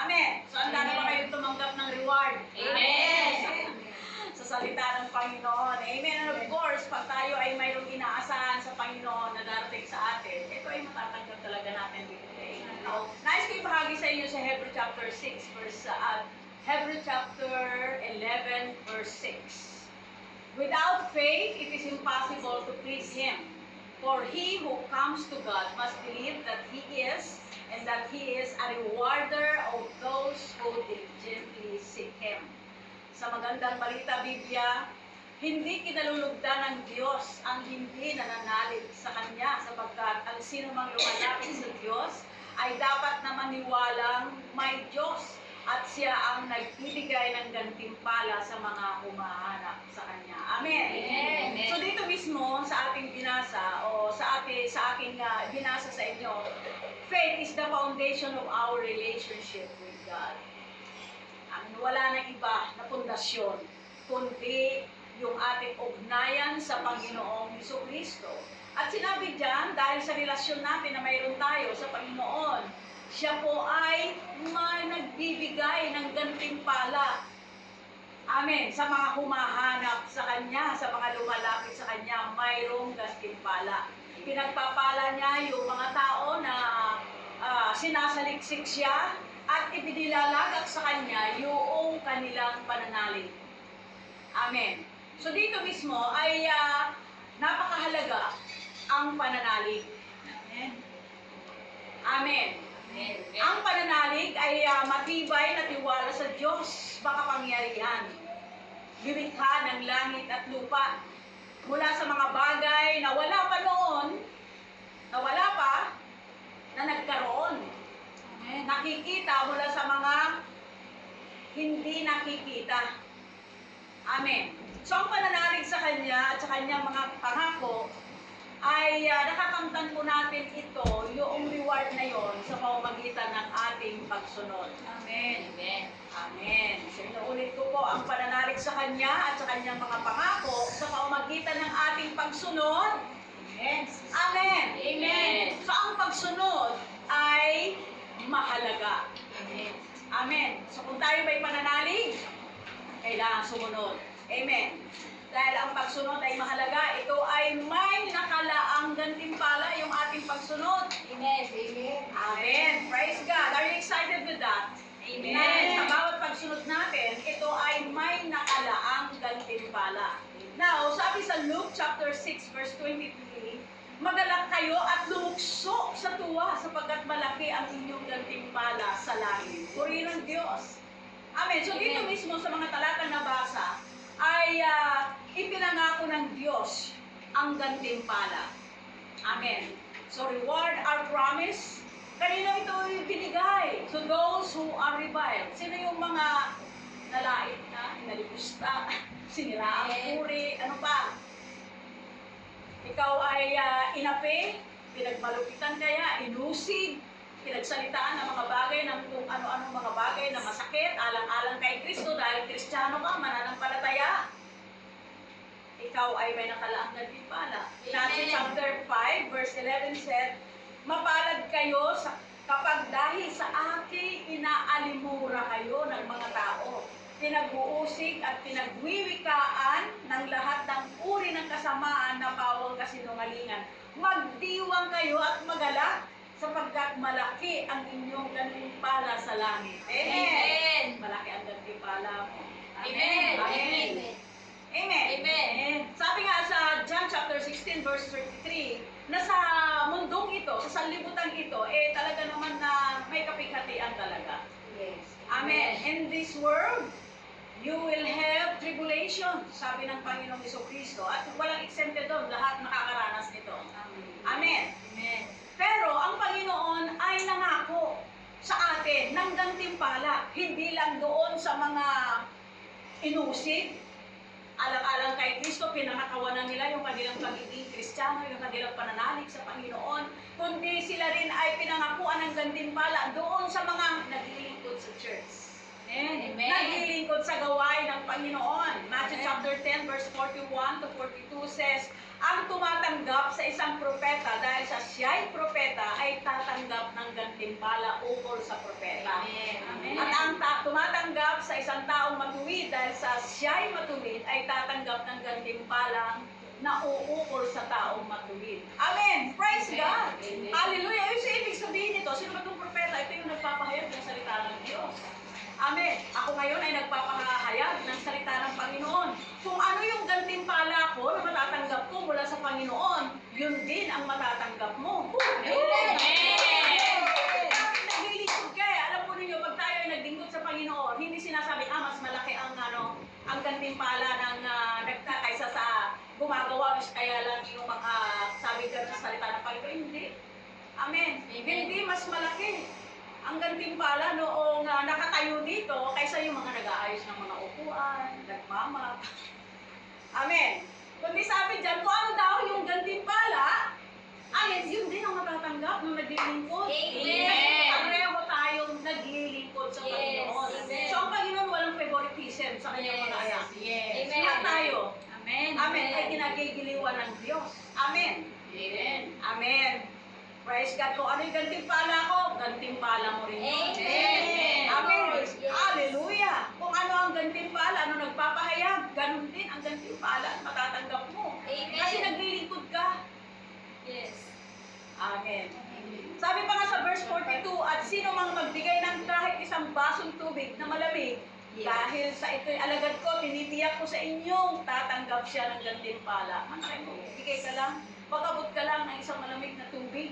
Amen. So, handa na ba kayong tumanggap ng reward? Amen. Sa salita ng Panginoon. Amen. And of course, pag tayo ay mayroong inaasahan sa Panginoon na darating sa atin, ito ay matatanggap talaga natin today. Nais ko ibahagi sa inyo sa Hebrew chapter 6, Hebrew chapter 11, verse 6. Without faith, it is impossible to please Him. For he who comes to God must believe that He is, and that He is a rewarder of those who diligently seek Him. Sa magandang balita, Biblia, hindi kinalulugdan ng Diyos ang hindi nananalig sa Kanya, sapagkat ang sino mang lumalapit sa Diyos ay dapat na maniwalang may Diyos at siya ang nagbibigay ng gantimpala sa mga humahanap sa Kanya. Amen. Amen. So dito mismo sa ating binasa o sa aking binasa sa inyo, faith is the foundation of our relationship with God. Wala na iba na pundasyon kundi yung ating ugnayan sa Panginoong Jesucristo. At sinabi diyan, dahil sa relasyon natin na mayroon tayo sa Panginoon, siya po ay may nagbibigay ng gantimpala. Amen. Sa mga humahanap sa Kanya, sa mga lumalapit sa Kanya, mayroong gantimpala. Pinagpapala niya yung mga tao na sinasaliksik siya at ibinilalagak sa Kanya yung kanilang pananalig. Amen. So dito mismo ay napakahalaga ang pananalig. Amen. Amen. Amen. Ang pananalig ay matibay na tiwala sa Diyos makapangyarihan. Lumikha ng langit at lupa. Mula sa mga bagay na wala pa noon, na nagkaroon. Nakikita mula sa mga hindi nakikita. Amen. So ang pananalig sa Kanya at sa Kanyang mga pangako ay nakakamtan po natin ito, yung reward na yon sa pamamagitan ng ating pagsunod. Amen. Amen. Amen. So inuulit ko po ang pananalig sa Kanya at sa Kanyang mga pangako sa pamamagitan ng ating pagsunod. Amen. Amen. Amen. So ang pagsunod ay mahalaga. Amen. Amen. So kung tayo may pananalig, kailangan sumunod. Amen. Dahil ang pagsunod ay mahalaga, ito ay may nakalaang gantimpala yung ating pagsunod. Amen. Amen. Amen. Praise God. Are you excited with that? Amen. Dahil sa bawat pagsunod natin, ito ay may nakalaang gantimpala. Now, sabi sa Luke chapter 6 verse 23, magalak kayo at lumukso sa tuwa sapagkat malaki ang inyong gantimpala sa langit. Purihin ng Diyos. Amen. So dito mismo sa mga talatang nabasa ay ipinangako ng Diyos ang gantimpala. Amen. So reward our promise. Kanino ito binigay? To those who are reviled. Sino yung mga nalait na, nalipusta, sinira ang puri, ano pa? Ikaw ay inapi, pinagmalupitan kaya, inusig, pinagsalitaan ng mga bagay, ng kung ano-anong mga bagay na masakit, alang-alang kay Kristo dahil Kristiyano ka, mananampalataya. Ikaw ay may nakalaang gantimpala. Matthew chapter 5, verse 11 said, mapalad kayo kapag dahil sa akin inaalimura kayo ng mga tao. Pinag-uusig at pinagwiwikaan ng lahat ng uri ng kasamaan na pawang kasinungalingan. Magdiwang kayo at magalak sapagkat malaki ang inyong gantimpala sa langit. Amen. Amen. Malaki ang gantimpala mo. Amen. Amen. Amen. Amen. Sabi nga sa John chapter 16 verse 33, na sa mundong ito, sa sanlibutan ito, talaga naman na may kapighatian talaga. Yes. Amen. In this world, you will have tribulation, sabi ng Panginoong Jesucristo. At walang exempted doon, lahat nakakaranas nito. Amen. Amen. Pero ang Panginoon ay nangako sa atin ng gantimpala, hindi lang doon sa mga inusig, alang-alang kay Kristo, pinangakawanan nila yung kanilang pagiging Kristiyano, yung kanilang pananalig sa Panginoon, kundi sila rin ay pinangakuan ng gantimpala doon sa mga naglilingkod sa church. Amen. Amen. Naglilingkod sa gawain ng Panginoon. Matthew chapter 10 verse 41 to 42 says, ang tumatanggap sa isang propeta dahil sa siya'y propeta ay tatanggap ng gantimpala ukol sa propeta. Amen. Amen. isang taong matuwid dahil sa siya'y matuwid ay tatanggap ng gantimpalang na uukol sa taong matuwid. Amen! Praise God! Amen. Hallelujah! Ibig sabihin nito, sino ba itong propeta? Ito yung nagpapahayag ng salita ng Diyos. Amen! Ako ngayon ay nagpapahayag ng salita ng Panginoon. Kung ano yung gantimpala ko na matatanggap ko mula sa Panginoon, yun din ang matatanggap mo. Amen. Naglilingkod ka eh. Alam po ninyo, pag tayo ay naglingkod sa Panginoon, hindi sinasabi, mas malaki ang gantimpala ng kaysa sa gumagawa, kaya lang yung mga sabi ka sa salita ng Panginoon. Hindi. Amen. Hindi mas malaki ang gantimpala noong nakatayo dito kaysa yung mga nag-aayos ng mga upuan, nagmamap. Amen. Kundi sabi dyan, kung ano daw yung gantimpala, ay yun din ang matatanggap nung naglilingkod. Amen. Pareho tayong naglilingkod sa Panginoon. Amen. So ang Panginoon walang favoritism sa kanyang mga anak. Yes. Lahat tayo. Amen. Amen. Ay ginagigiliwan ng Diyos. Amen. Amen. Amen. Praise God. Kung ano yung gantimpala ko, gantimpala mo rin yun. Amen. Amen. Yes. Hallelujah. Kung ano ang gantimpala, ano nagpapahayag, ganun din ang gantimpala at matatanggap mo. Amen. Kasi naglilingkod ka. Yes. Amen. Sabi pa nga sa verse 42, at sino mang magbigay ng kahit isang basong tubig na malamig, Yes. dahil sa ito'y alagad ko, tinitiyak ko sa inyong tatanggap siya ng gantimpala. Ano mo? Bigay ka lang, pag-abot ka lang ng isang malamig na tubig.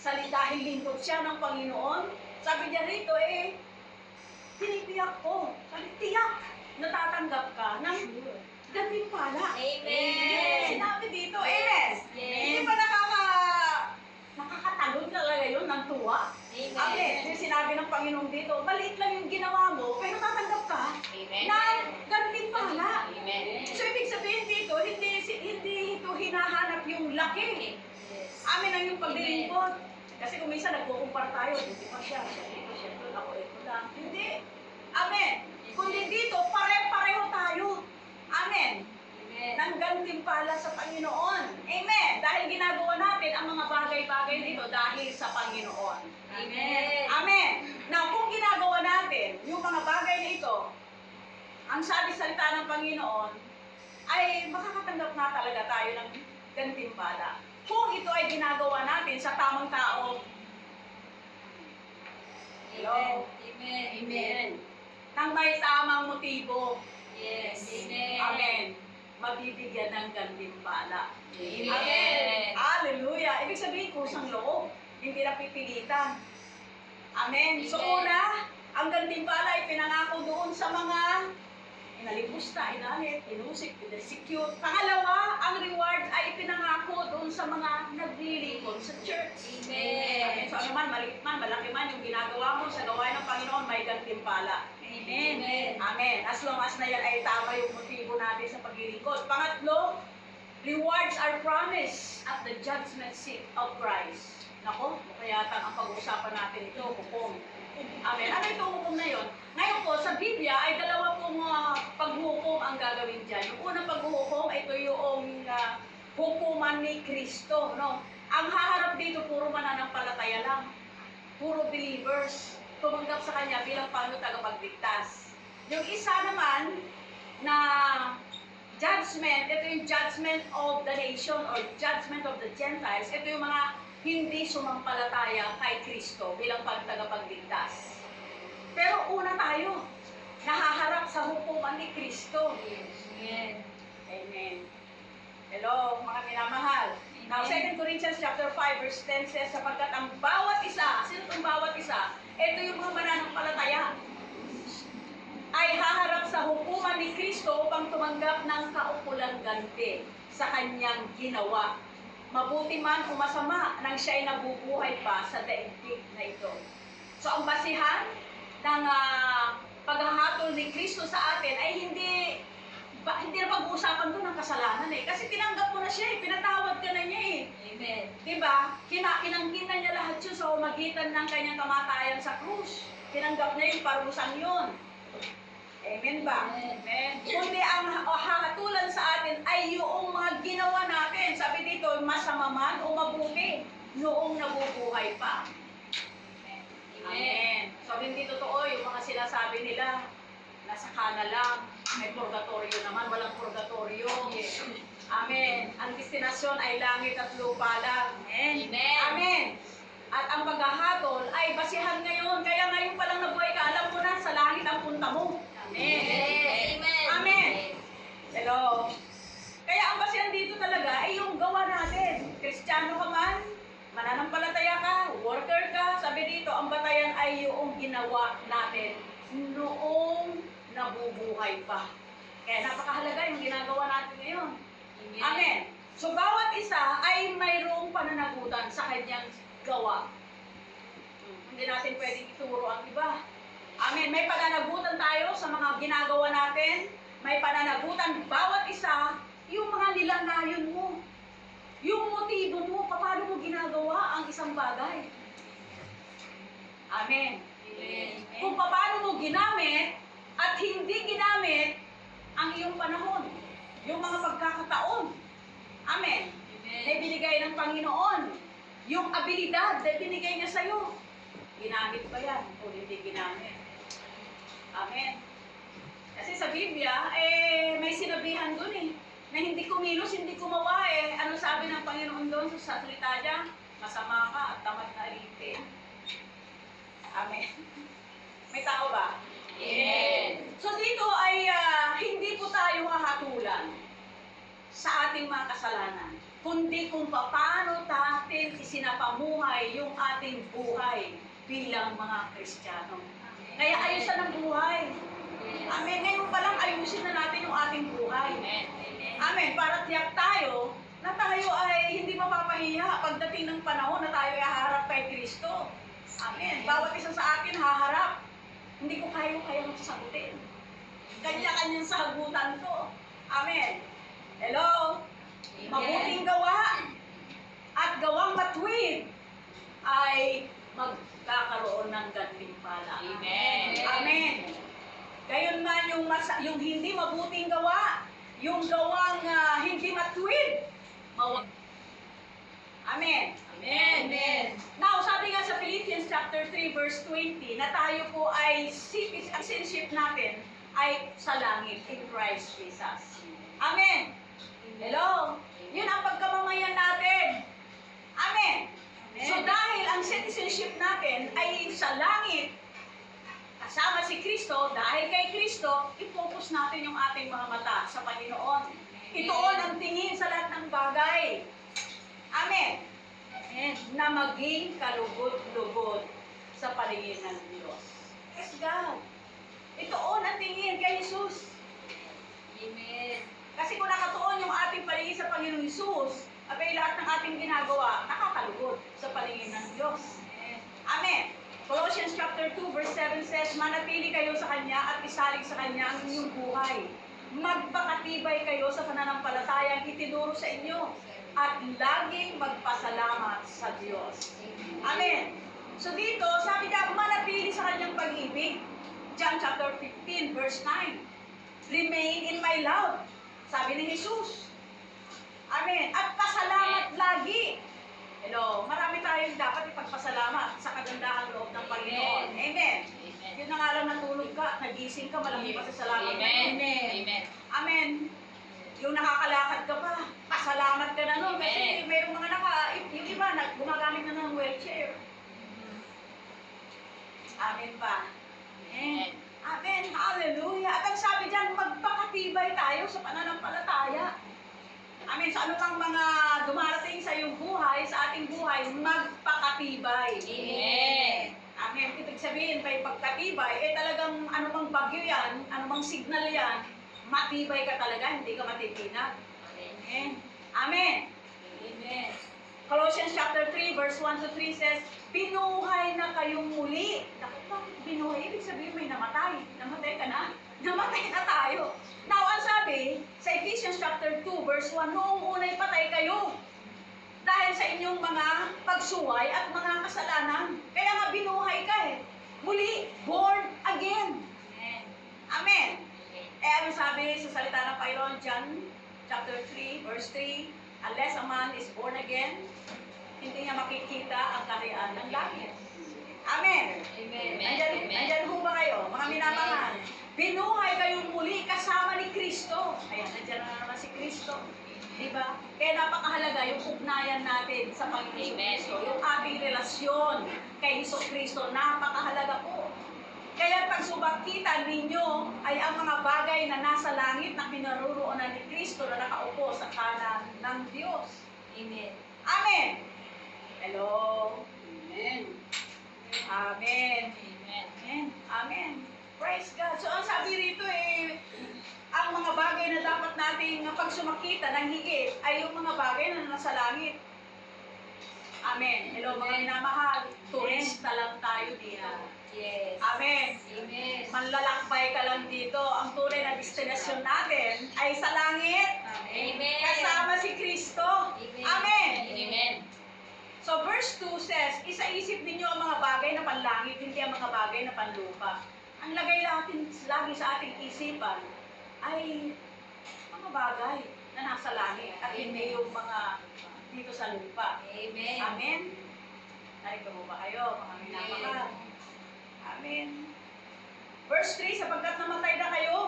Dahil lingkod siya ng Panginoon, sabi niya rito tinitiyak ko. Sabi, tiyak, natatanggap ka ng gantimpala. Amen. Sinabi dito, amen. Hindi ba nakakatalon talaga yun ng tuwa? Amen. Yung sinabi ng Panginoon dito, maliit lang yung ginawa mo, pero tatanggap ka Amen. ng gantimpala. Amen. So, ibig sabihin dito, hindi ito hinahanap yung laki. Amin ang yung paglilingkod. Kasi kung minsan nagkukumpara tayo, hindi pa siya, ito, ako, ito lang. Hindi. Amen. Kundi dito, pare-pareho tayo. Amen. Nang gantimpala sa Panginoon. Amen. Dahil ginagawa natin ang mga bagay-bagay dito dahil sa Panginoon. Amen. Amen. Now, kung ginagawa natin yung mga bagay na ito, ang sabi-salita ng Panginoon, ay makakatanggap nga talaga tayo ng gantimpala. Kung ito ay ginagawa natin sa tamang tao, hello? Amen. Amen. Nang may tamang motibo, Yes. Amen. amen, mabibigyan ng gantimpala. Amen. Hallelujah. Ibig sabihin, kusang loob. Hindi na pipilitan. Amen. So Amen. una, ang gantimpala ay pinangako doon sa mga inalimusta, inalit, inusik, inersecute. Pangalawa, ang reward ay pinangako doon sa mga naglilingkod sa church. Amen. So ano man, maliit man, malaki man, yung ginagawa mo sa gawain ng Panginoon, may gantimpala. Amen. Amen. As long as na yan ay tama yung motibo natin sa paglilingkod. Pangatlo, rewards are promised at the judgment seat of Christ. Nako, kaya ang pag-uusapan natin ito, hukom. Amen. Ano itong hukom na yon? Ngayon po, sa Biblia ay dalawa pong paghukom ang gagawin dyan. Yung unang paghukom, ito yung hukuman ni Kristo. No? Ang haharap dito, puro mananampalataya lang. Puro believers. Tumanggap sa Kanya bilang Panginoon tagapagligtas. Yung isa naman na judgment, ito yung judgment of the nation or judgment of the Gentiles. Ito yung mga hindi sumampalataya kay Kristo bilang tagapagligtas. Pero una tayo, nahaharap sa hukuman ni Kristo. Amen. Amen. Hello, mga minamahal. Now, 2 Corinthians chapter 5 verse 10 says, sapagkat ang bawat isa, sino itong bawat isa? Ito yung mga mananampalataya. Ay haharap sa hukuman ni Kristo upang tumanggap ng kaukulang ganti sa kanyang ginawa. Mabuti man o masama nang siya ay nabubuhay pa sa daigdig na ito. So ang basihan ng paghahatol ni Kristo sa atin ay hindi na pag-uusapan doon ng kasalanan kasi tinanggap mo na siya pinatawad ka na niya Amen. Diba? Kinangkin na niya lahat yun sa umagitan ng kanyang kamatayan sa krus. Tinanggap niya yung parusan yun. Amen ba? Amen. Kundi ang hahatulan sa atin ay yung mga ginawa natin. Sabi dito, masama man o mabuti noong nabubuhay pa. Amen. So hindi totoo yung mga sinasabi nila nasa kana lang. May purgatorio naman, walang purgatorio. Amen. Ang destinasyon ay langit at lupa lang. Amen. Amen. Amen. At ang paghahatol ay basihan ngayon. Kaya ngayon pa lang nabuhay ka, alam mo na, sa langit ang punta mo. Amen. Amen. Amen. Hello. Kaya ang basihan dito talaga ay yung gawa natin. Kristiyano ka man, mananampalataya ka, worker ka, sabi dito, ang batayan ay yung ginawa natin noong nabubuhay pa. Kaya napakahalaga yung ginagawa natin ngayon. Amen. So bawat isa ay mayroong pananagutan sa kanyang gawa. Hindi natin pwedeng ituro ang iba. Amen. May pananagutan tayo sa mga ginagawa natin. May pananagutan bawat isa, yung mga nilangayon mo. Yung motibo mo, paano mo ginagawa ang isang bagay. Amen. Amen. Kung paano mo ginamit at hindi ginamit ang iyong panahon. Yung mga pagkakataon. Amen. Na binigay ng Panginoon. Yung abilidad na binigay niya sa'yo. Ginamit ba yan o hindi ginamit? Amen. Kasi sa Biblia, may sinabihan dun na hindi kumilos, hindi kumawa Ano sabi ng Panginoon doon sa salita niya? Masama ka at tamad na alipin. Amen. May tao ba? Amen. So dito ay hindi po tayo hahatulan sa ating mga kasalanan, kundi kung paano natin isinapamuhay yung ating buhay bilang mga Kristiyano. Kaya ayusan ang buhay. Amen. Ngayon pa lang ayusin na natin yung ating buhay. Amen. Para tiyak tayo na tayo ay hindi mapapahiya pagdating ng panahon na tayo ay haharap kay Kristo. Amen. Bawat isa sa atin haharap. Hindi ko kayang sagutin. Kanya-kanyang sagutan ko. Amen. Hello? Mabuting gawa at gawang matuwid ay magkakaroon ng gantimpala. Amen. Amen. Gayon man yung hindi mabuting gawa, yung gawang hindi matuwid, Amen. Amen. Now, sabi nga sa Philippians chapter 3 verse 20 na tayo po ay ang citizenship natin ay sa langit in Christ Jesus. Amen. Hello? Yun ang pagkamamayan natin. Amen. So dahil ang citizenship natin ay sa langit, kasama si Kristo, dahil kay Kristo, i-focus natin yung ating mga mata sa Panginoon. Itoon ang tingin sa lahat ng bagay. Amen. Na maging kalugod-lugod sa paligid ng Diyos. Yes, God. Itoon ang tingin kay Jesus. Amen. Kasi kung nakatuon yung ating paligid sa Panginoong Jesus, abay lahat ng ating ginagawa, nakakalugod sa paligid ng Diyos. Amen. Colossians chapter 2 verse 7 says, manatili kayo sa Kanya at isalig sa Kanya ang inyong buhay. Magpakatibay kayo sa pananampalatayang itinuro sa inyo at laging magpasalamat sa Diyos. Amen. So dito, sabi niya, manatili sa Kanyang pag-ibig. John chapter 15 verse 9. Remain in my love. Sabi ni Jesus. Amen. At pasalamat lagi. Hello, marami tayong dapat ipagpasalamat sa kagandahang loob ng Panginoon. Amen. Yun na nga lang natulog ka, nagising ka, malaking pasasalamat. Amen. Amen. Amen. Yung nakakalakad ka pa, pasalamat ka na nun. Kasi mayroong mga yung iba, gumagamit na ng wheelchair. Amen pa. Amen. Amen. Hallelujah. At ang sabi dyan, magpakatibay tayo sa pananampalataya. Amen. Sa anumang mga dumarating sa iyong buhay, sa ating buhay, magpakatibay. Amen. Amen. Ibig sabihin, may pagkatibay, talagang anumang bagyo yan, anumang signal yan, matibay ka talaga, hindi ka matitinag. Amen. Amen. Amen. Colossians chapter 3 verse 1 to 3 says, binuhay na kayong muli. Bakit binuhay? Ibig sabihin may namatay. Namatay ka na? Namatay na tayo. Now, ang sabi sa Ephesians chapter 2 verse 1, noong unay patay kayo dahil sa inyong mga pagsuway at mga kasalanan. Kaya nga binuhay ka Muli, born again. Amen. Ano sabi sa salita ng Panginoon, John chapter 3 verse 3, unless a man is born again, hindi niya makikita ang kaharian ng langit. Amen. Amen. Nandyan ho ba kayo, mga minamahal? Binuhay kayong muli kasama ni Kristo. Ayan, nandiyan na naman si Kristo. Diba? Kaya napakahalaga yung ugnayan natin sa Panginoon Kristo. Yung ating relasyon kay Hesus Kristo, napakahalaga po. Kaya pag subakitan ninyo ay ang mga bagay na nasa langit na pinaruroonan ni Kristo na nakaupo sa kanan ng Diyos. Amen. Amen! Hello? Amen. Amen! Amen. Amen! Amen! Praise God! So ang sabi rito ang mga bagay na dapat nating pag sumakita ng higit ay yung mga bagay na nasa langit. Amen. Hello mga minamahal. Turista lang tayo dito. Yes. Amen. Amen. Manlalakbay ka lang dito. Ang tunay na destinasyon natin ay sa langit. Amen. Kasama si Kristo. Amen. Amen. Amen. So verse 2 says, isaisip ninyo ang mga bagay na panlangit, hindi ang mga bagay na panlupa. Ang lagay natin lagi sa ating isipan ay mga bagay na nasa langit at hindi yung mga dito sa lupa. Amen. Amen? Narito mo ba kayo, mga minamahal? Amen. Verse 3, sapagkat namatay na kayo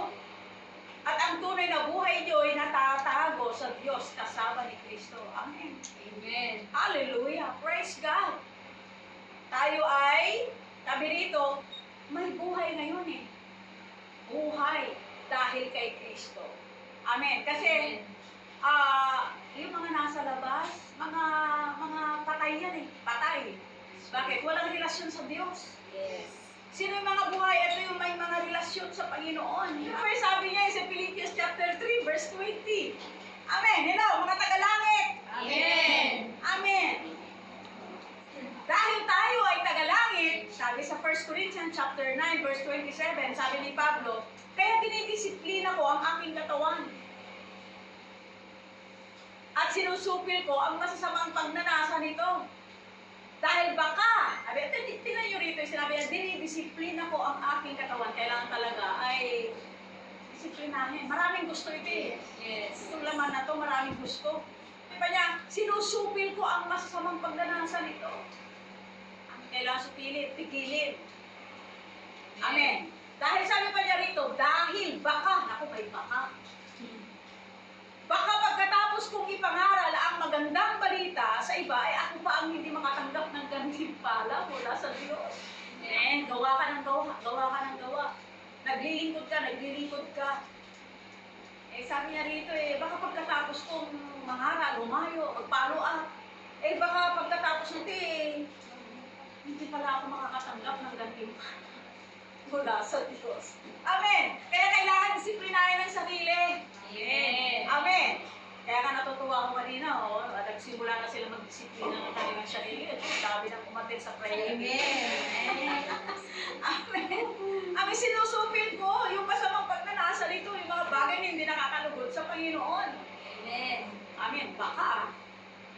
at ang tunay na buhay nyo ay natatago sa Diyos kasama ni Kristo. Amen. Amen. Hallelujah. Praise God. Tayo ay, sabi rito, may buhay ngayon Buhay dahil kay Kristo. Amen. Kasi, yung mga nasa labas, mga patay yan Patay. Bakit? Walang relasyon sa Diyos. Yes. Sino yung mga buhay? Ito yung may mga relasyon sa Panginoon. Pero sabi niya sa Philippians chapter 3, verse 20. Amen. Hello, mga tagalangit. Amen. Amen. Dahil tayo ay tagalangit, sabi sa 1 Corinthians chapter 9, verse 27, sabi ni Pablo, kaya dinidisiplina ko ang aking katawan. At sinusupil ko ang masasamang pagnanasa nito. Dahil baka, tinan nyo rito, sinabi niya, dinidisiplina ko ang aking katawan. Kailangan talaga ay disiplinahin. Maraming gusto ito Yes. Itong laman na to, maraming gusto. Diba niya, sinusupil ko ang masasamang pagnanasa nito. Ang kailangan supilin, pigilin. Amen. Dahil sabi pa niya rito, dahil baka, naku may baka. Baka pagkatapos kong ipangaral ang magandang balita sa iba, ay ako pa ang hindi makatanggap ng gantimpala mula sa Diyos. Amen. Gawa ka ng gawa. Gawa ka ng gawa. Naglilingkod ka. Sabi niya rito baka pagkatapos kong mangaral, humayo, magpalo baka pagkatapos nito hindi pala ako makakatanggap ng gantimpala mula sa Diyos. Amen. Kaya kailangan disiplinahin ang sarili. Amen. Amen. Kaya nga natutuwa ako kanina, nagsimula na sila magdisiplina ng kanilang sarili. Sabi ng kumatin sa prayer. Amen. Amen. Amen, sinusupil ko yung masamang pagnanasa nito, yung mga bagay na hindi nakakalugod sa Panginoon. Amen. Amen. Baka,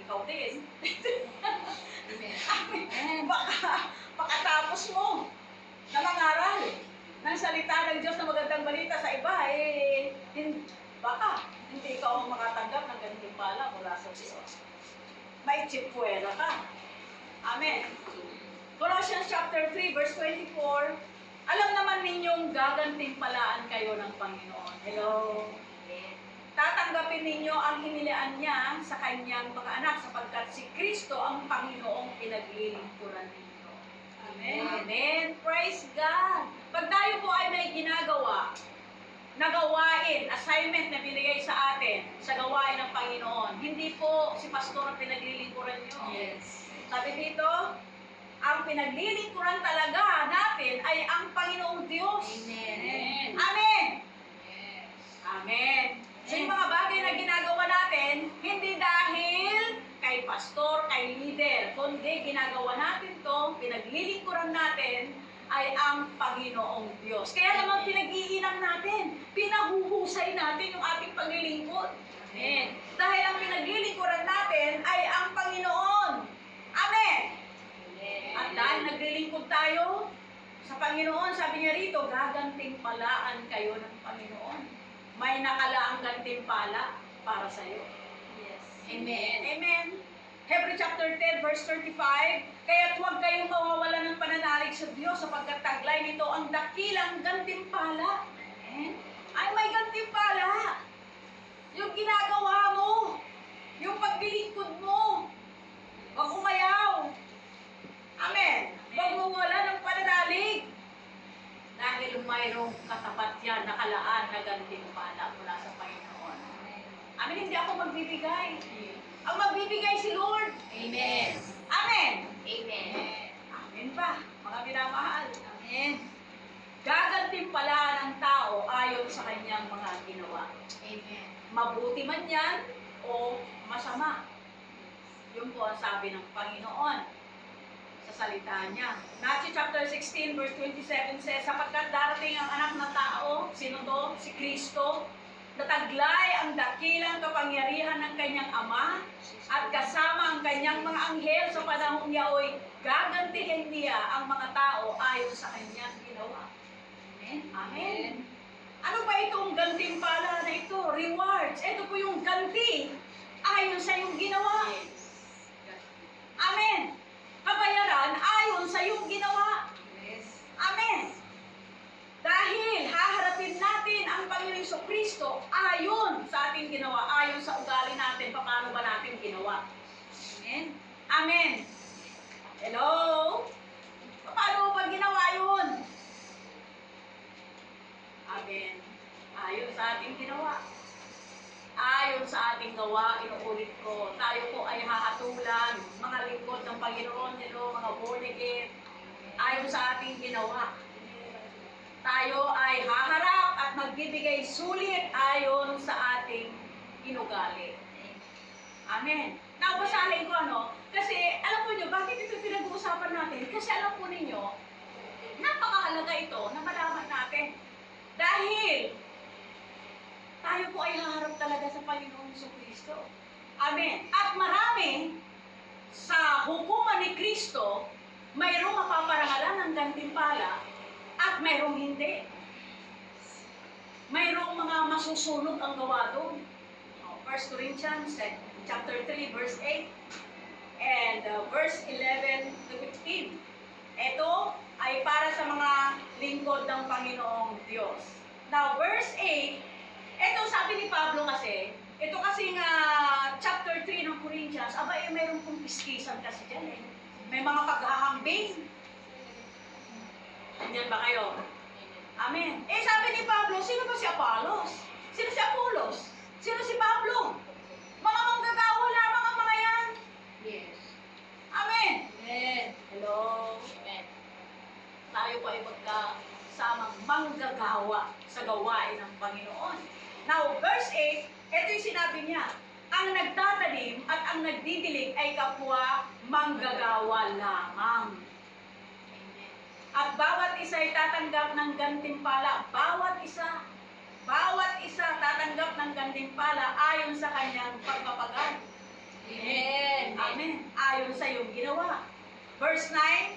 ikaw din. Amen. Amen. Baka, pagkatapos mo na mangaral ng salita ng Diyos na magandang balita sa iba, baka hindi ka ang makatanggap ng gantimpala mula sa Diyos. May chipwera ka. Amen. Colossians chapter 3, verse 24, alam naman ninyong gagantimpalaan kayo ng Panginoon. Hello? Tatanggapin ninyo ang hinilaan niya sa kanyang mga anak sapagkat si Kristo ang Panginoong pinaglilingkuran ninyo. Amen. Amen. Praise God. Pag tayo po ay may ginagawa na gawain, assignment na binigay sa atin sa gawain ng Panginoon, hindi po si pastor ang pinaglilingkuran nyo. Yes. Sabi dito, ang pinaglilingkuran talaga natin ay ang Panginoong Diyos. Amen. Amen. Yes. Amen. So yung mga bagay na ginagawa natin, hindi dahil kay pastor, kay leader, kundi ginagawa natin to, pinaglilingkuran natin, ay ang Panginoong Diyos. Kaya naman pinag-iinang natin, pinahuhusay natin yung ating paglilingkod. Amen. Dahil ang pinaglilingkuran natin ay ang Panginoon. Amen. At dahil naglilingkod tayo sa Panginoon, sabi niya rito, gagantimpalaan kayo ng Panginoon. May nakalaang gantimpala para sa iyo. Yes. Amen. Amen. Hebrews chapter 10, verse 35, kaya't huwag kayong mawawala ng pananalig sa Diyos sapagkat taglay nito ang dakilang gantimpala. Amen. ay may gantimpala. Yung ginagawa mo, yung paglilingkod mo, huwag umayaw. Amen. Huwag mo wala ng pananalig. Dahil mayroong katapat yan, nakalaan na gantimpala mula sa Panginoon. Amen. Hindi ako magbibigay. Ang magbibigay si Lord. Amen. Amen. Amen. Amen pa, mga minamahal. Amen. Gagantimpala ng tao ayon sa kanyang mga ginawa. Amen. Mabuti man yan o masama. Yun po ang sabi ng Panginoon sa salita niya. Matthew chapter 16 verse 27 says, sapagkat darating ang anak ng tao, sino to? Si Kristo, nataglay ang dakilang kapangyarihan ng kanyang Ama at kasama ang kanyang mga anghel sa panahong yaoy, gagantihin niya ang mga tao ayon sa kanyang ginawa. Amen? Amen. Ano ba itong gantimpala na ito? Rewards. Ito po yung ganti ayon sa iyong ginawa. Amen. Kabayaran ayon sa iyong ginawa. Yes. Amen. Dahil haharapin natin ang Panginoong Jesucristo ayon sa ating ginawa, ayon sa ugali natin, paano ba natin ginawa. Amen. Amen. Hello? Paano mo ba ginawa yun? Amen. Ayon sa ating ginawa. Ayon sa ating gawa, inuulit ko, tayo po ay hahatulan, mga lingkod ng Panginoon, mga born again, ayon sa ating ginawa. Tayo ay haharap at magbibigay sulit ayon sa ating inugali. Amen. Nabasahin ko kasi alam po nyo, bakit ito pinag-uusapan natin? Kasi alam po ninyo, napakahalaga ito na malaman natin. Dahil tayo po ay haharap talaga sa Panginoong Jesucristo. Amen. At marami sa hukuman ni Kristo, mayroong mapaparangalan ng gantimpala at mayroong hindi. Mayroong mga masusunod ang gawa doon. 1 Corinthians chapter 3 verse 8 and verse 11 to 15. Ito ay para sa mga lingkod ng Panginoong Diyos. Now, verse 8, ito sabi ni Pablo kasi, ito kasi nga chapter 3 ng Corinthians, mayroong kumpiskisan kasi dyan eh. May mga paghahambing. Nandiyan ba kayo? Amen. Sabi ni Pablo, sino ba si Apollos? Sino si Apollos? Sino si Pablo? Mga manggagawa lamang ang mga yan. Yes. Amen. Amen. Hello. Amen. Tayo po ay magkasamang manggagawa sa gawain ng Panginoon. Now, verse 8, ito yung sinabi niya, ang nagtatanim at ang nagdidilig ay kapwa manggagawa lamang. At bawat isa ay tatanggap ng gantimpala. Bawat isa tatanggap ng gantimpala ayon sa kanyang pagpapagad. Amen. Amen. Ayon sa iyong ginawa. Verse 9,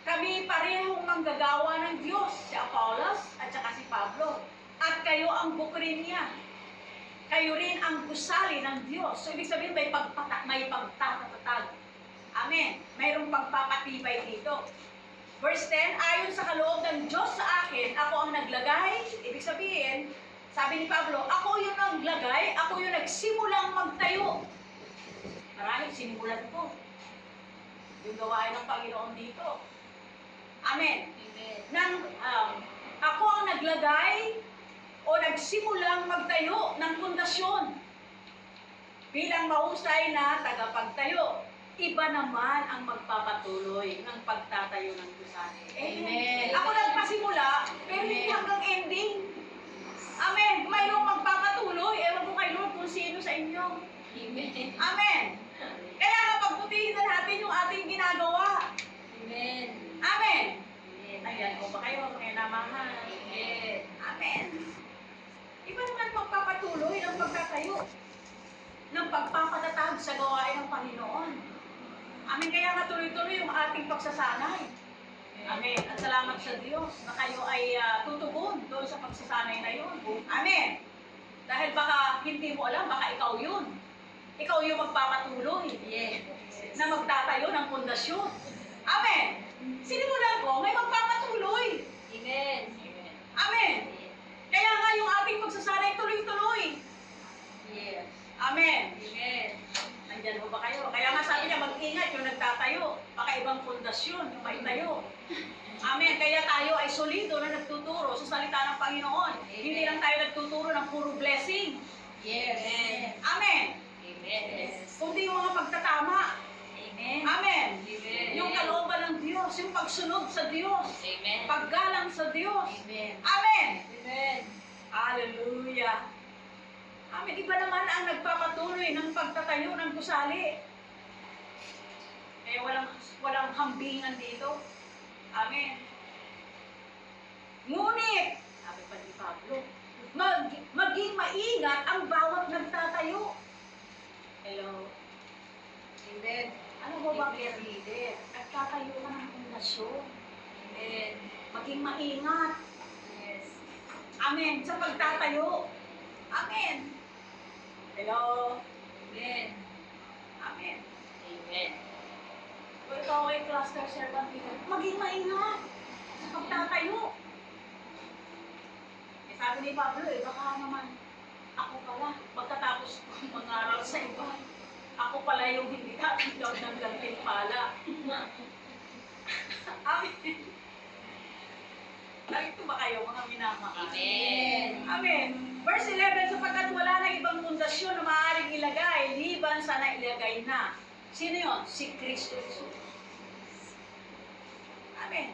kami parehong manggagawa ng Diyos, si Apollos at saka si Pablo. At kayo ang bukrin niya. Kayo rin ang gusali ng Diyos. So, ibig sabihin may pagtatatag. Amen. Mayroong pagpapatibay dito. Verse 10, ayon sa kaloob ng Diyos sa akin, ako ang naglagay. Ibig sabihin, sabi ni Pablo, ako yung naglagay, ako yung nagsimulang magtayo. Marahil sinimulan ko yung gawain ng Panginoon dito. Amen. Amen. Ako ang naglagay o nagsimulang magtayo ng pundasyon bilang mahusay na tagapagtayo. Iba naman ang magpapatuloy ng pagtatayo ng gusali. Amen. Ako nagpasimula, pero hindi hanggang ending. Amen. Mayroong magpapatuloy. Ewan ko kay Lord kung sino sa inyo. Amen. Amen. Kaya nga pagputihin na natin yung ating ginagawa. Amen. Amen. Amen. Ayan ko ba kayo? Kaya namahal. Amen. Amen. Iba naman magpapatuloy ng pagtatayo, ng pagpapatatag sa gawain ng Panginoon. Amen. Kaya nga tuloy-tuloy yung ating pagsasanay. Amen. At salamat sa Diyos na kayo ay tutugon doon sa pagsasanay na yun. Amen. Dahil baka hindi mo alam, baka ikaw yun. Ikaw yung magpapatuloy Yes. na magtatayo ng pundasyon. Amen. Sinimulan ko, may magpapatuloy. Amen. Amen. Kaya nga solido na nagtuturo sa salita ng Panginoon. Hindi lang tayo nagtuturo ng puro blessing. Yes. Amen. Amen. Kundi yung mga pagtatama. Amen. Amen. Amen. Yung kalooban ng Diyos, yung pagsunod sa Diyos, Amen. paggalang sa Diyos. Amen. Amen. Amen. Hallelujah. Amen. Iba naman ang nagpapatuloy ng pagtatayo ng gusali. Walang hambingan dito. Amen. Ngunit, sabi pa ni Pablo, maging maingat ang bawat nagtatayo. Hello. Amen. Ano mo ba, dear leader? Nagtatayo ka ng pundasyon. Amen. Maging maingat. Yes. Amen. Sa pagtatayo. Amen. Hello. Amen. Amen. Amen. Kung ikaw ay cluster servant leader, maging maingat sa pagtatayo. Eh, sabi ni Pablo, baka naman ako pala, pagkatapos kong mangaral sa iba, ako pala yung hindi tatanggap ng gantimpala. Amen. Narito ba kayo, mga minamahal? Amen. Amen. Verse 11, sapagkat wala na ibang pundasyon na maaaring ilagay, liban sa nailagay na. Sino yun? Si Kristo Jesus. Amen.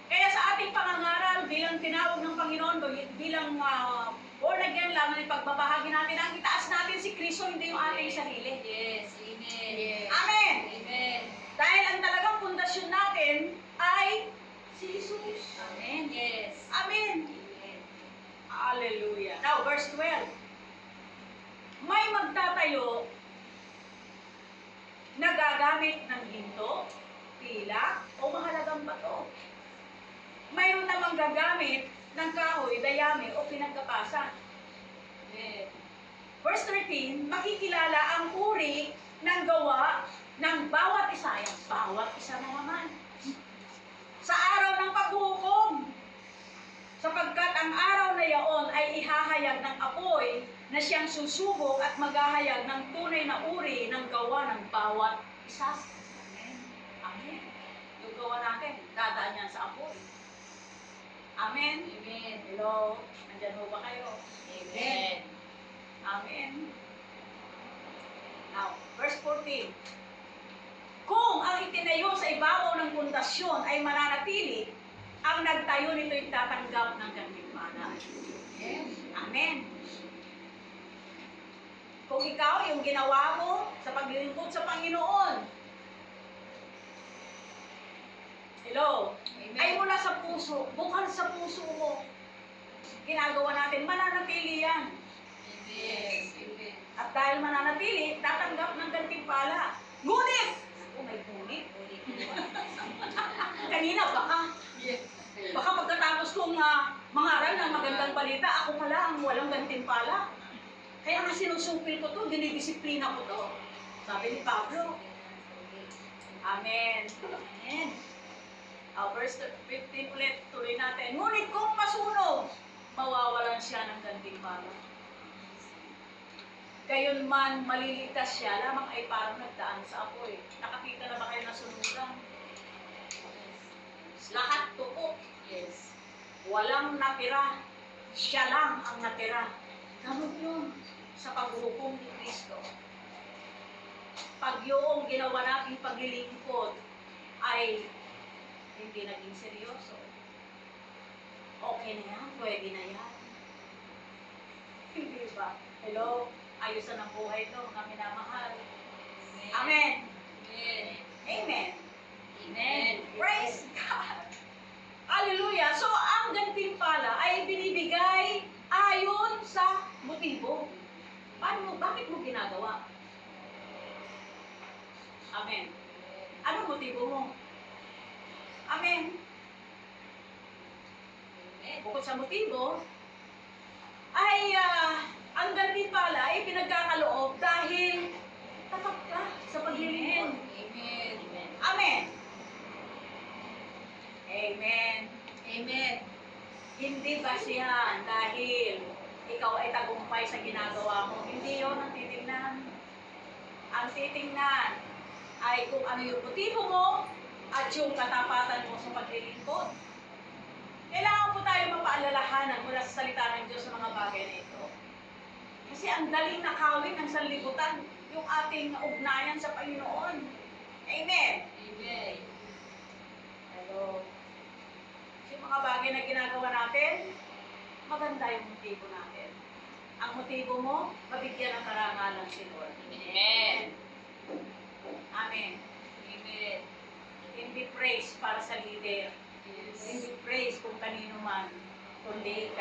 Kaya sa ating pangangaral, bilang tinawag ng Panginoon, bilang born again lang, na pagbabahagi natin, ang itaas natin si Kristo, hindi yung ating sarili. Yes. Amen. Yes. Amen. Amen. Dahil ang talagang pundasyon natin ay si Jesus. Amen. Yes. Amen. Amen. Hallelujah. Now, verse 12. May magtatayo na gagamit ng ginto, tila, o mahalagang bato. Mayroon namang gagamit ng kahoy, dayami, o pinagkapasan. Amen. Verse 13, makikilala ang uri ng gawa ng bawat isa. Yan, bawat isa na naman. Sa araw ng paghuhukom, sapagkat ang araw na yaon ay ihahayag ng apoy na siyang susubok at maghahayag ng tunay na uri ng gawa ng bawat isa. Amen. Amen. Yung gawa natin, dadaan yan sa apoy. Amen. Amen. Hello. Nandyan mo ba kayo? Amen. Amen. Now, verse 14. Kung ang itinayo sa ibabaw ng pundasyon ay mananatili, ang nagtayo nito'y tatanggap ng gantimpala. Amen. Kung ikaw, yung ginawa mo sa paglilingkod sa Panginoon, hello, Amen. ay mula sa puso, bukal sa puso mo, ginagawa natin, mananatili yan. Amen. Amen. At dahil mananatili, tatanggap ng gantimpala. Ngunit! Oh, may ngunit. Kanina, baka pagkatapos kong mangaral ng magandang balita, ako pala ang walang gantimpala. Kaya nga sinusupil ko to, dinidisiplina ko to. Sabi ni Pablo. Amen. Amen. Verse 15 ulit, tuloy natin. Ngunit kung masunog, mawawalan siya ng gantimpala. Gayon man, maliligtas siya, lamang ay parang nagdaan sa apoy. Nakakita na ba kayo na sunugan? Lahat tuko. Yes. Walang natira. Siya lang ang natira. Ganun yun sa paghuhukom ni Kristo. Pag yung ginawa nating paglilingkod ay hindi naging seryoso, okay na yan, pwede na yan. Hindi ba? Hello? Ayusan ang buhay ito, mga minamahal. Amen. Amen. Amen. Amen. Praise God. Hallelujah. So, ang gantimpala ay binibigay ayon sa motibo. Bakit mo ginagawa? Amen. Ano motibo mo? Amen. Bukod sa motibo, ay ang gantimpala ay pinagkakaloob dahil tapat ka sa paglilingkod. Amen. Amen. Amen. Amen. Hindi basihan dahil ikaw ay tagumpay sa ginagawa mo. Hindi yun ang titingnan. Ang titingnan ay kung ano yung motibo mo at yung katapatan mo sa paglilingkod. paalalahanan mula sa salita ng Diyos sa mga bagay na ito. Kasi ang daling nakawin ng sanlibutan, yung ating ugnayan sa Panginoon. Amen. Amen. Hello. Yung mga bagay na ginagawa natin, maganda yung motibo natin. Ang motibo mo, mabigyan ng karangalan si Lord. Amen. Amen. Amen. Hindi praise para sa leader. Hindi praise kung kanino man, kundi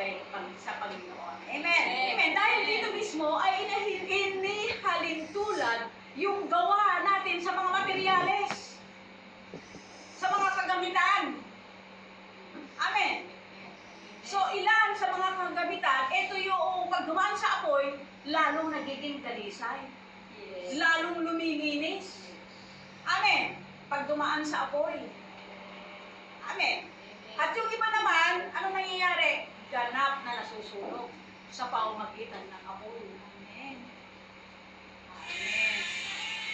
sa Panginoon. Amen. Amen. Dahil dito mismo ay inihalin tulad yung gawa natin sa mga materyales, sa mga kagamitan. Amen. So ilan sa mga kagamitan, ito yung pag dumaan sa apoy, lalong nagiging dalisay. Yes. Lalong lumilinis. Amen. Pag dumaan sa apoy. Amen. At yung iba naman, ano nangyayari? Ganap na nasusunog sa pamamagitan ng apoy. Amen.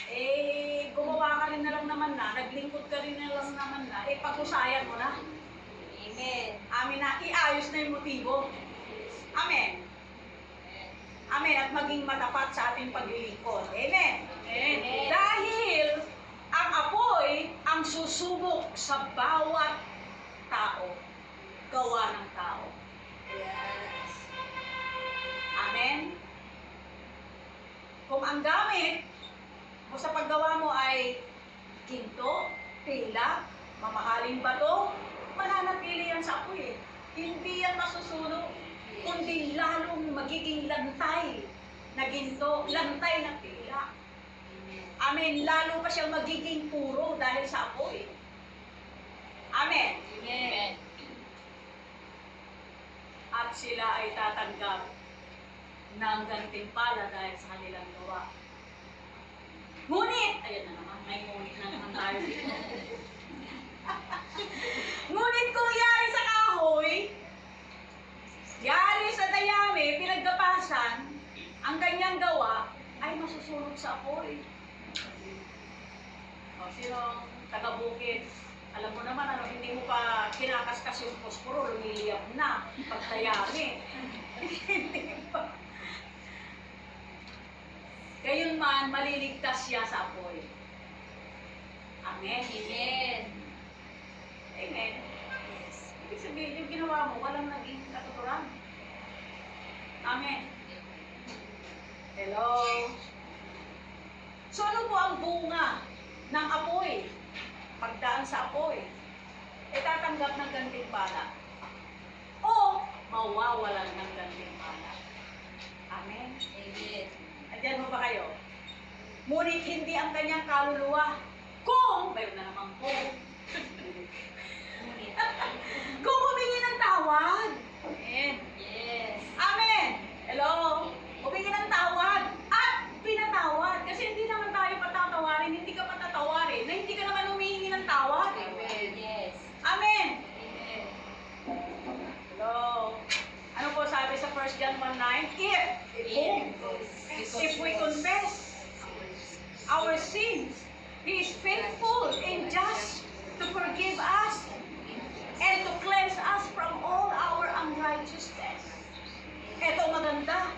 Amen. Gumawa ka rin na lang naman na, naglingkod ka rin na lang naman na, pag-usayan mo na. Amen. Amen na, iayos na yung motibo. Amen. Amen. At maging matapat sa ating paglilingkod. Amen. Amen. Dahil ang apoy ang susubok sa bawat tao. Gawa ng tao. Yes. Amen. Kung ang gamit mo sa paggawa mo ay ginto, tela, mamahaling bato, mananatili yan sa apoy. Hindi yan masusunog, kundi lalong magiging lantay na ginto, lantay ng tela. Amen. Lalo pa siyang magiging puro dahil sa apoy. Amen. Amen. At sila ay tatanggap ng gantimpala dahil sa kanilang gawa. Ngunit, ayan na naman, may ngunit na naman tayo dito. Ngunit kung yari sa kahoy, yari sa dayami, pinaggapasan, ang kanyang gawa ay masusunod sa apoy. O, sino taga-bukid? Alam mo naman, ano, hindi mo pa kinakaskas yung posporo, lumiliyap na, pagdayami. Hindi pa. Gayon man, maliligtas siya sa apoy. Amen. Amen. Amen. Ibig sabihin, yung ginawa mo, walang naging katuturan. Amen. Hello? So ano po ang bunga ng apoy? Pagdaan sa apoy, tatanggap ng gantimpala. O mawawalan ng gantimpala. Amen. Amen. Andiyan mo ba kayo? Ngunit hindi ang kanyang kaluluwa. Kung, mayroon na naman kung. Kung humingi ng tawad. Amen. Yes. Amen. Hello? Humingi ng tawad at pinatawad. Kasi hindi naman tayo patatawarin, hindi ka patatawarin, na hindi ka naman humihingi ng tawad. Amen. Yes. Amen. Amen. Hello? Ano po sabi sa 1 John 1:9? If we confess our sins, He is faithful and just to forgive us and to cleanse us from all our unrighteousness. Ito maganda.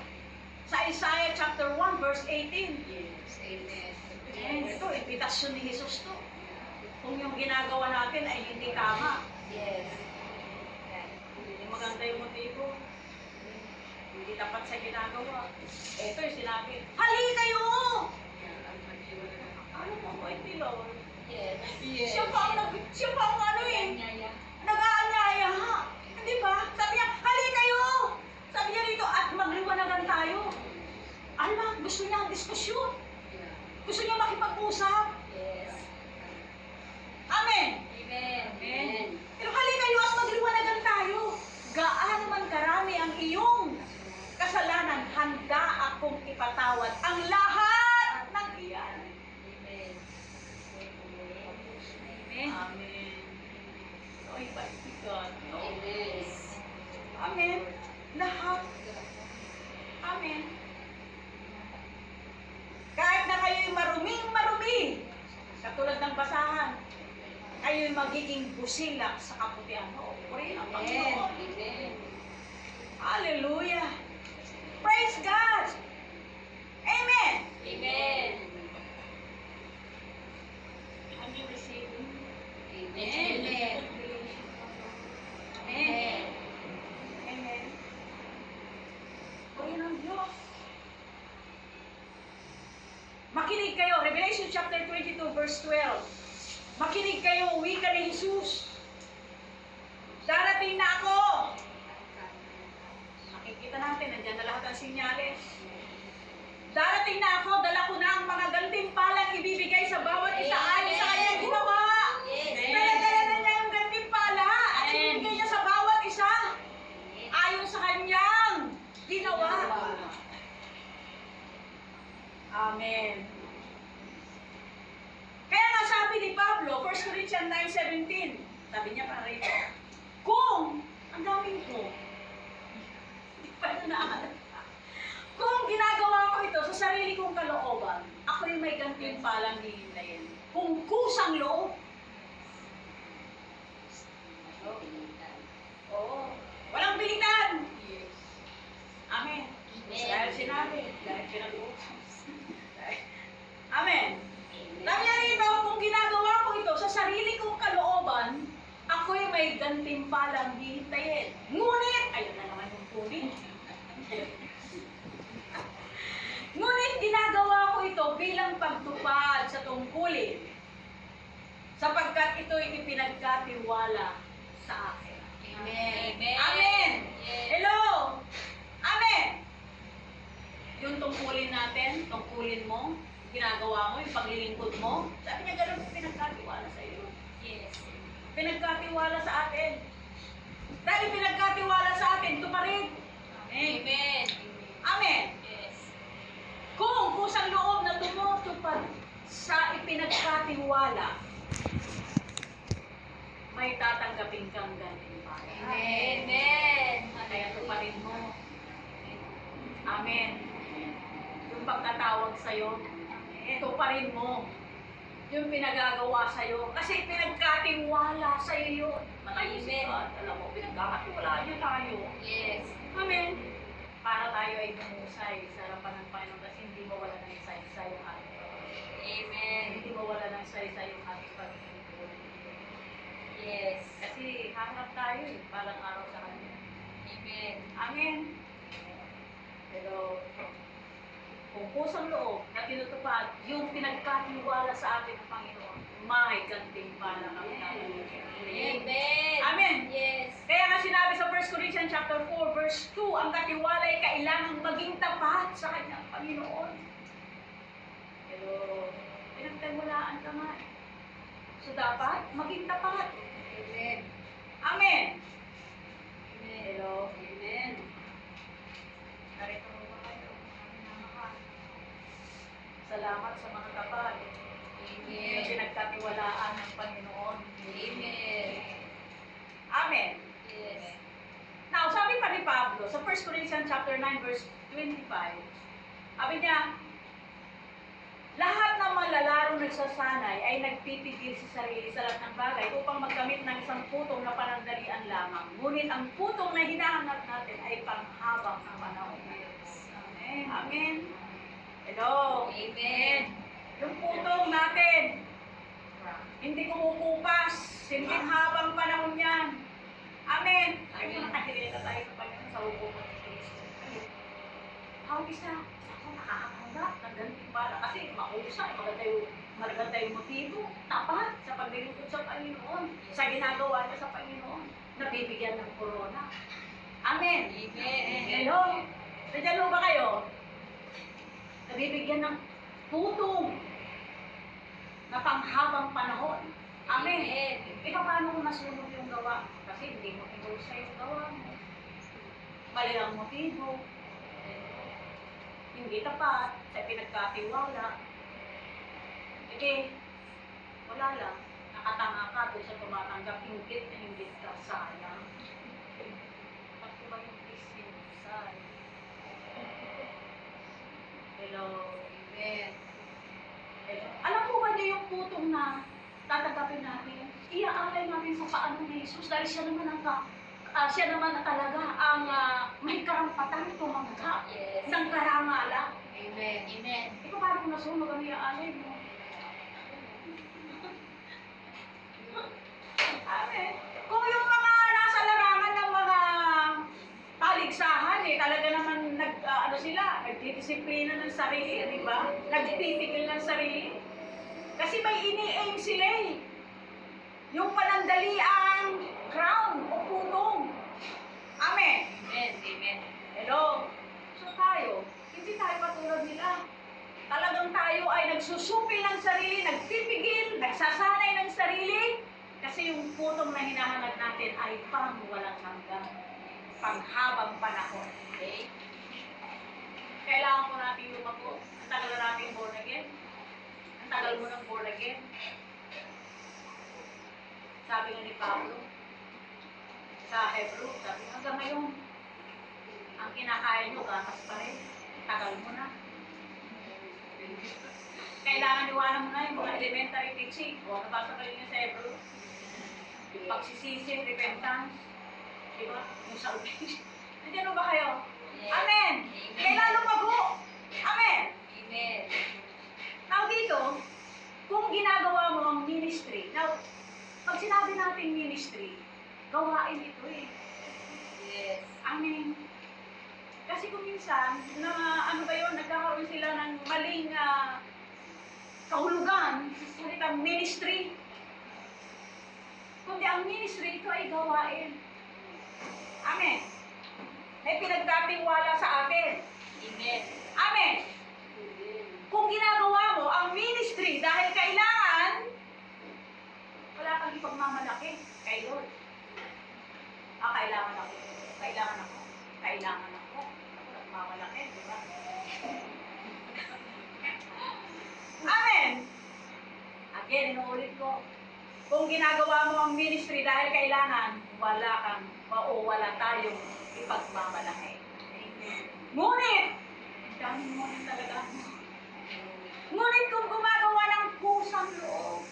Sa Isaiah chapter 1 verse 18. Yes. Amen. Ito, impitasyon ni Jesus to. Kung yung ginagawa natin ay hindi tama, Yes. hindi maganda yung motibo, hindi tapat sa ginagawa. Ito yung sinabi, hali kayo! Ano mo ko ito, Lord? Yes. Siya pa ang ano eh, nag-aanyaya. Hindi ba? Sabi niya, hali kayo! Sabi niya rito, at magliwanagan tayo. Ala, gusto niya ang diskusyon. Gusto niya makipag-usap. Yes. Amen. Amen. Amen. Pero hali kayo at magliwanagan tayo. Gaano man karami ang iyong kasalanan, handa akong ipatawad ang lahat ng iyan. Amen. Amen. Amen. So, iba si God. No? Amen. Amen. Lahat. Amen. Kahit na kayo'y maruming-marumi, katulad ng basahan, kayo'y magiging busilak sa kaputihan. O, puri ang Panginoon. Amen. Hallelujah. Praise God. Amen. Amen. Are you receiving? Amen. Amen. Amen. Purihin ng Diyos. Makinig kayo, Revelation chapter 22 verse 12. Makinig kayo, wika ni Jesus. Darating na ako. Makikita natin, nandiyan na lahat ang sinyales. Darating na ako, dala ko na ang mga gantimpalang ibibigay sa bawat isa ayon sa kanyang ginawa. Dala-dala na niya yung gantimpala at ibibigay niya sa bawat isa ayon sa kanyang ginawa. Amen. Kaya nga sabi ni Pablo, 1 Corinthians 9:17, sabi niya para rito, kung, ang daming ko, hindi pa na naalala. Kung ginagawa ko ito sa sarili kong kalooban, ako'y may gantimpalang hihintayin. Kung kusang loob. Oo. Walang pilitan. Amen. Dahil sinabi, dahil pinag-uusap. Amen. Sabi niya rito, kung ginagawa ko ito sa sarili kong kalooban, ako'y may gantimpalang hihintayin. Ngunit, ayun na naman yung ngunit. Ngunit ginagawa ko ito bilang pagtupad sa tungkulin, sapagkat ito'y ipinagkatiwala sa akin. Amen. Amen. Yes. Hello. Amen. Yung tungkulin natin, tungkulin mo, ginagawa mo, yung paglilingkod mo, sabi niya ganun, pinagkatiwala sa iyo. Yes. Pinagkatiwala sa atin. Dahil pinagkatiwala sa atin, tumarin. Amen. Amen. Yes. Kung kusang loob na tumutupad sa ipinagkatiwala, may tatanggapin kang gantimpala. Amen. Kaya tuparin mo. Amen. Yung pagkatawag sa'yo, tuparin mo. Yung pinagagawa sa'yo. Kasi pinagkatiwala sa'yo yun. Matayusin ka. Alam mo, pinagkakatiwala niyo tayo. Yes. Amen. Para tayo ay humusay sa harapan ng Panginoon kasi hindi mawala ng isa-isa yung ating pagkakas. Amen. Hindi mawala ng isa-isa yung ating pagkakas. Yes. Kasi haharap tayo eh, parang araw sa Kanya. Amen. Amen. Pero kung kusang loob na tinutupad yung pinagkatiwala sa atin ng Panginoon, may gantimpala kami natin. Amen. Amen. Yes. Kaya nga sinabi sa 1 Corinthians chapter 4 verse 2, ang katiwala ay kailangang maging tapat sa kanyang Panginoon. Pero pinagtiwalaan ka nga eh. So dapat maging tapat. Amen. Amen. Amen. Hello. Amen. Narito mo ba kayo? Aming namahal. Salamat sa mga tapat. Amen. Yung pinagkatiwalaan ng Panginoon. Amen. Amen. Yes. Now, sabi pa ni Pablo sa 1 Corinthians chapter 9 verse 25, sabi niya, lahat ng malalaro nagsasanay ay nagpipigil sa sarili sa lahat ng bagay upang magkamit ng isang putong na panandalian lamang. Ngunit ang putong na hinahanap natin ay panghabang na panahon. Amen. Amen. Hello. Amen. Yung putong natin, hindi kumukupas, hindi habang panahon yan. Amen. Ay, nakahirita tayo sa Panginoon sa hukuman ni Kristo. Ang isa, ako nakakatanggap ng gantimpala kasi mausay, maganda yung motibo, tapat sa paglilingkod sa Panginoon, sa ginagawa niya sa Panginoon, nabibigyan ng corona. Amen. Amen. Hello? Nandiyan ba kayo? Nabibigyan ng putong na panghabang panahon. Amen. Paano mo nasunod yung gawa? Kasi hindi mo inusay yung gawa mo. Mali ang motibo. Hindi tapat sa pinagkatiwala. Hindi. Wala lang. Nakatanga ka doon sa tumatanggap. Hinggit na hinggit ka. Sayang. Ba't ko ba yung kisay? Hello. Amen. Hello. Alam mo ba niyo yung putong na tatanggapin natin? Iaalay natin sa paano ni Jesus dahil siya naman ang siya naman talaga ang may karampatan tumanggap Yes. ng karangalan. Amen. Amen. Ikaw paano kung nasunog ang iyaalay mo? Amen. Kung yung mga nasa larangan ng mga paligsahan, talaga naman sila, nagdidisiplina ng sarili, di ba? Nagpipigil ng sarili. Kasi may ini-aim sila eh. Yung panandaliang crown o putong. Amen. Amen. Amen. Hello? So tayo, hindi tayo katulad nila. Talagang tayo ay nagsusupi ng sarili, nagpipigil, nagsasanay ng sarili. Kasi yung putong na hinahanap natin ay pang walang hanggan. Panghabang panahon. Okay. Kailangan ko natin lumago. Ang tagal na natin born again. Ang tagal mo ng born again. Sabi nga ni Pablo, sa Hebrew, sabi hanggang ngayon, ang kinakain nyo, gatas pa rin. Tagal mo na. Kailangan iwanan mo na yung mga elementary teaching. O, nabasa ka rin niya sa Hebrew. Yung pagsisisi, repentance. Diba? Yung salvation. Nandiyan ba kayo? Yes. Amen! Amen. Kailan lumago? Amen! Amen. Now dito, kung ginagawa mo ang ministry, now, pag sinabi natin ministry, gawain ito eh. Yes. Amen. Kasi kung minsan, nagkakaroon sila ng maling kahulugan sa salitang ministry. Kundi ang ministry, ito ay gawain. Amen. May pinagkatiwala sa atin. Amen. Amen. Kung ginagawa mo ang ministry dahil kailangan, wala kang ipagmamalaki kay Lord. Kailangan ako. Kailangan ako. Kailangan ako. Nagmamalaki, di ba? Amen. Again, inuulit ko. Kung ginagawa mo ang ministry dahil kailangan, wala tayong ipagmamalaki. Amen. Ngunit, daming ngunit talaga. Ngunit kung gumagawa ng kusang loob,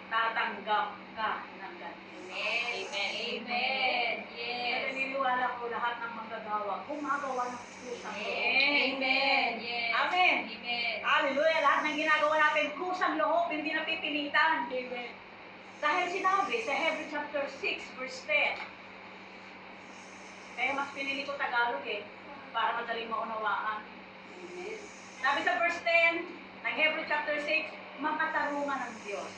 tatanggap ka ng ganito. Amen. Amen. Yes. Naniniwala ko lahat ng manggagawa, gumagawa ng kusang loob. Amen. Yes. Amen. Amen. Hallelujah. Lahat ng ginagawa natin, kusang loob, hindi napipilitan. Amen. Dahil sinabi sa Hebrews chapter 6, verse 10. Kaya mas pinili ko Tagalog para madaling maunawaan. Amen. Sabi sa verse 10 ng Hebrews chapter 6, makatarungan ng Diyos.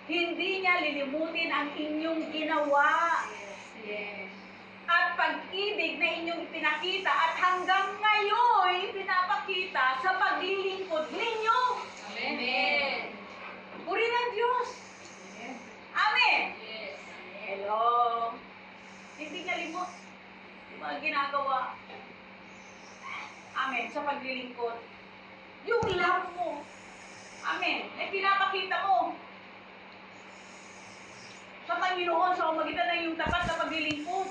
Hindi niya lilimutin ang inyong ginawa. Yes. At pag-ibig na inyong ipinakita at hanggang ngayon pinapakita sa paglilingkod ninyo. Amen. Puri ng Diyos. Amen. Yes. Hello. Hindi niya limot. Yung mga ginagawa. Amen. Sa paglilingkod. Yung love mo. Amen. Pinapakita mo. Sa Panginoon, sa umagitan ng iyong tapat na paglilingkod.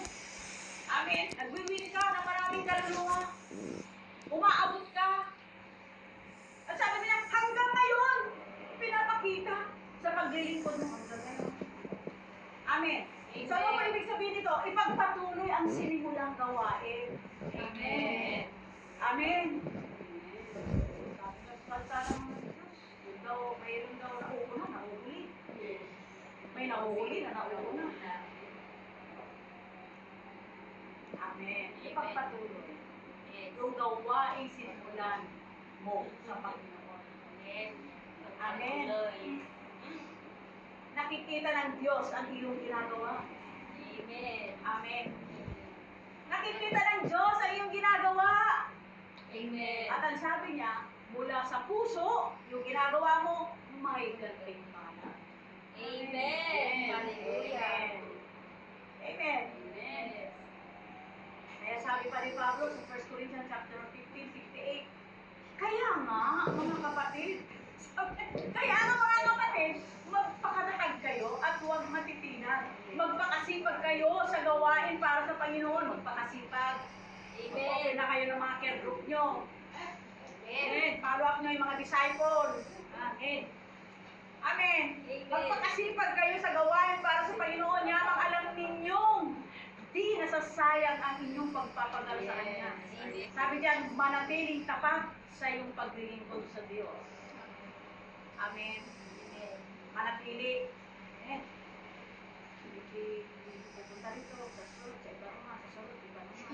Amen. Nagwiwin ka ng maraming kaluluwa. Umaabot ka. At sabi niya, hanggang ngayon, pinapakita sa paglilingkod mo hanggang ngayon. Amen. So, ano ba ibig sabihin nito? Ipagpatuloy ang sinimulang gawain. Amen. Amen. Sabi ng salita ng Diyos, mayroon daw nauuna, nauuli. May nauuli na nauuna. Amen. Ipagpatuloy. Yung gawain sinimulan mo sa Panginoon. Amen. Nakikita ng Diyos ang iyong ginagawa. Amen. Amen. Nakikita ng Diyos ang iyong ginagawa. Amen. At ang sabi niya, mula sa puso, yung ginagawa mo, may gantimpala. Amen. Hallelujah. Amen. Amen. Kaya sabi pa ni Pablo sa 1 Corinthians chapter 15:68, kaya nga, mga kapatid, magpakatatag kayo at huwag matitinan. Magpakasipag kayo sa gawain para sa Panginoon. Magpakasipag. Amen. Okay na kayo ng mga care group nyo. Amen. Amen. Follow up nyo yung mga disciple. Amen. Amen. Amen. Magpakasipag kayo sa gawain para sa Panginoon. Yamang alam ninyong masasayang ang inyong pagpapagal sa Kanya. Sabi diyan, manatiling tapat sa iyong paglilingkod sa Diyos. Amen. Manatili. Amen. Hindi pupunta rito, sa sunod, sa iba naman, sa sunod, iba naman.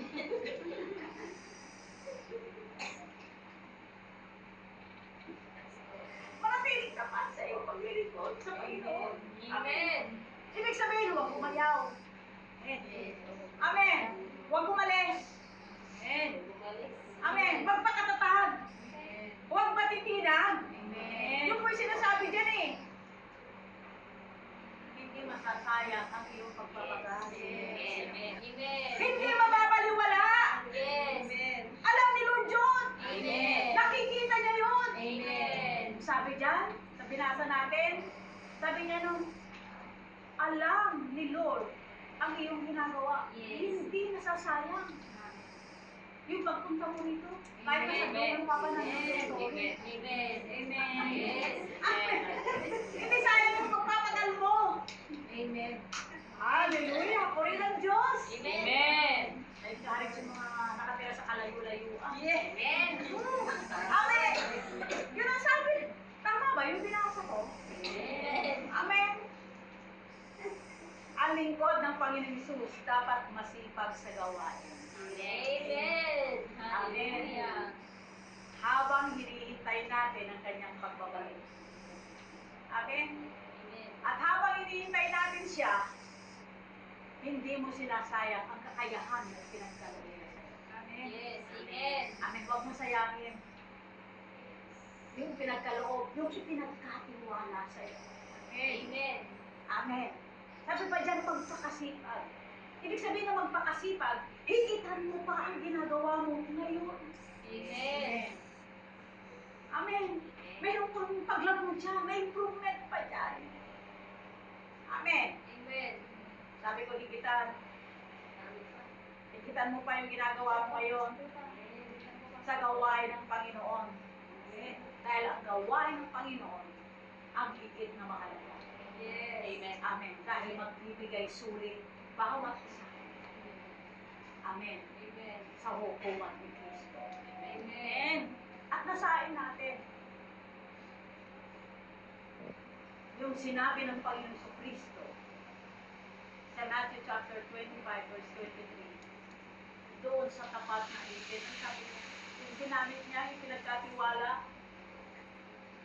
Manatiling tapat sa iyong paglilingkod sa Panginoon. Amen. Ibig sabihin, huwag umayaw. Amen. Amen. Huwag umalis. Amen. Amen. Magpakatatag. Huwag matitinag. Amen. Yung po'y sinasabi dyan eh. Hindi masasayang ang iyong pagpapagal. Amen. Amen. Hindi mababaliwala. Yes. Alam ni Lord yun. Amen. Nakikita niya yun. Amen. Sabi dyan, sa binasa natin, sabi niya nung, alam ni Lord ang iyong ginagawa. Yes. Hindi nasasayang. Yung pagpunta mo rito, kahit na sa Amen. doon pa pa ng Amen. story. Amen. Amen. Yes. Hindi sayang yung pagpapagal mo. Amen. Hallelujah! Puri ng Diyos! Amen. Ay, kahit yung mga nakatira sa kalayo-layuan. Amen. Amen! Yun ang sabi. Tama ba yung binasa ko? Amen. Amen! Ang lingkod ng Panginoon Hesus dapat masipag sa gawain. Amen. Hallelujah. Habang hinihintay natin ang kanyang pagbabalik. Amen? Amen. At habang hinihintay natin siya, hindi mo sinasayang ang kakayahan na pinagkaloob niya sa'yo. Amen? Yes. Amen. Amen. Huwag mo sayangin. Yung pinagkaloob, yung ipinagkatiwala sa'yo. Amen? Amen. Amen. Sabi pa dyan, magpakasipag. Ibig sabihin na magpakasipag, higitan mo pa ang ginagawa mo ngayon. Amen. Amen. Mayroon pang paglabot siya, may improvement pa dyan. Amen. Amen. Sabi ko, higitan. Higitan mo pa yung ginagawa mo ngayon sa gawain ng Panginoon. Amen. Dahil ang gawain ng Panginoon, ang higit na mahalaga. Yes. Amen. Amen. Dahil magbibigay sulit bawat isa. Amen. Amen. Sa hukuman ni Kristo. Amen. At nasain natin yung sinabi ng Panginoon sa Kristo sa Matthew chapter 25 verse 23. Doon sa tapat na ipin, ang sabi niya, yung ginamit niya, yung pinagkatiwala,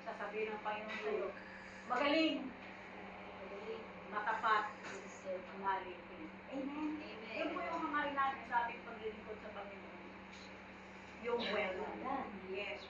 sasabihin ng Panginoon sa'yo, magaling, matapat, ang halipin. Amen. Amen. Yun po yung hangarin natin sa ating paglilingkod sa Panginoon. Yung well done. Yes,